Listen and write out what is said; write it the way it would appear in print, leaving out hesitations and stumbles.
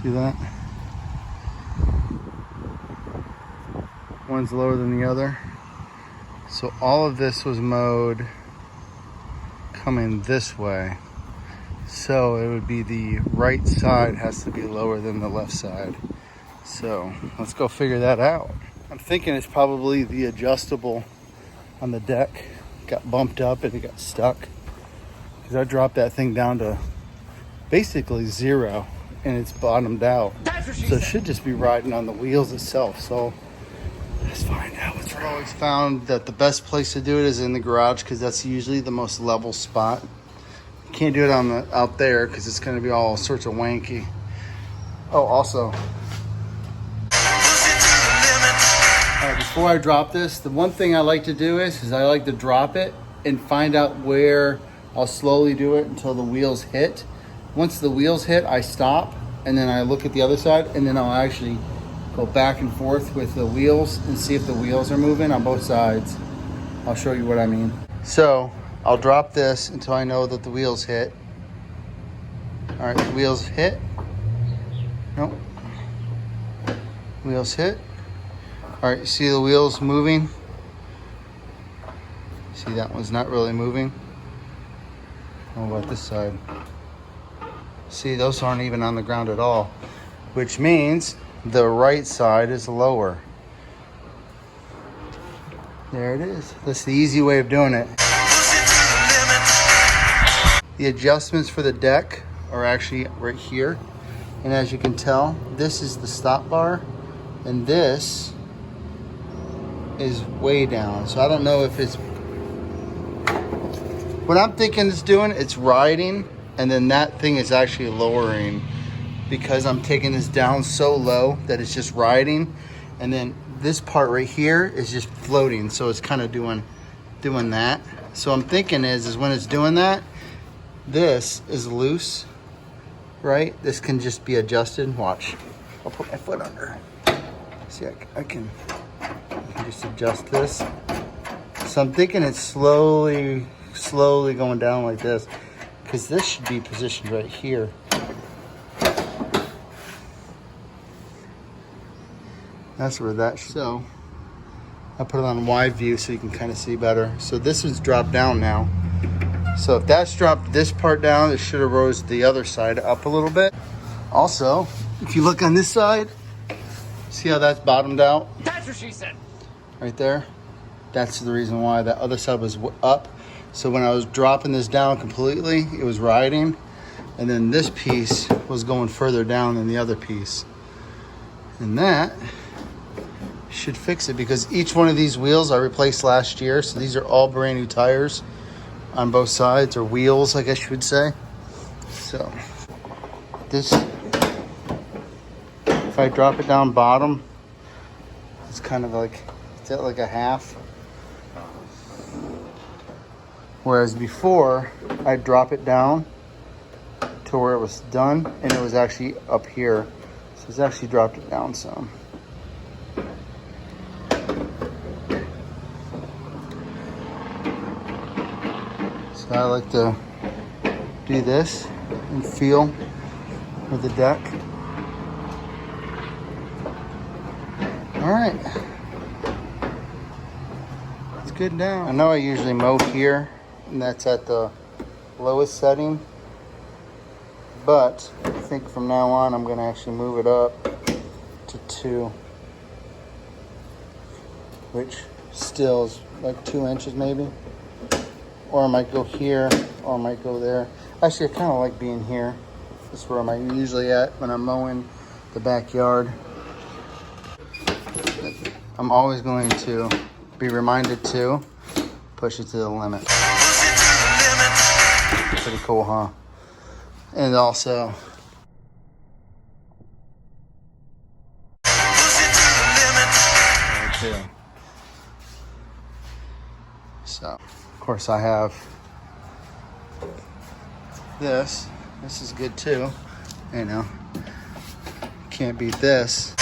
See that? One's lower than the other. So all of this was mowed coming this way. So it would be the right side has to be lower than the left side. So let's go figure that out. I'm thinking it's probably the adjustable on the deck got bumped up and it got stuck. Because I dropped that thing down to basically 0 and it's bottomed out. So it should just be riding on the wheels itself. So let's find out what's wrong. I've always found that the best place to do it is in the garage because that's usually the most level spot. You can't do it on the out there because it's going to be all sorts of wanky. Oh, also, before I drop this, the one thing I like to do is I like to drop it and find out where I'll slowly do it until the wheels hit. Once the wheels hit, I stop and then I look at the other side and then I'll actually go back and forth with the wheels and see if the wheels are moving on both sides. I'll show you what I mean. So I'll drop this until I know that the wheels hit. All right, the wheels hit. Nope. Wheels hit. All right, you see the wheels moving? See, that one's not really moving. What about this side? See, those aren't even on the ground at all, which means the right side is lower. There it is. That's the easy way of doing it. The adjustments for the deck are actually right here. And as you can tell, this is the stop bar and this is way down. So I don't know if it's, what I'm thinking it's doing, it's riding and then that thing is actually lowering because I'm taking this down so low that it's just riding. And then this part right here is just floating. So it's kind of doing that. So I'm thinking is when it's doing that, this is loose, right? This can just be adjusted. Watch, I'll put my foot under. See, I can just adjust this. So I'm thinking it's slowly going down like this because this should be positioned right here. That's where that should. So I put it on wide view so you can kind of see better. So this one's dropped down now. So if that's dropped this part down, it should have rose the other side up a little bit. Also, if you look on this side, see how that's bottomed out? That's what she said. Right there. That's the reason why that other side was up. So when I was dropping this down completely, it was riding. And then this piece was going further down than the other piece. And that should fix it because each one of these wheels I replaced last year. So these are all brand new tires on both sides, or wheels, I guess you would say. So this, if I drop it down bottom, it's kind of like, it's at like a half. Whereas before, I'd drop it down to where it was done and it was actually up here. So it's actually dropped it down some. So I like to do this and feel with the deck. All right. It's good now. I know I usually mow here and that's at the lowest setting. But I think from now on, I'm gonna actually move it up to 2, which still is like 2 inches maybe. Or I might go here, or I might go there. Actually, I kind of like being here. This is where I'm usually at when I'm mowing the backyard. I'm always going to be reminded to push it to the limit. Pretty cool, huh? And also, too. So, of course, I have this. This is good too. You know, can't beat this.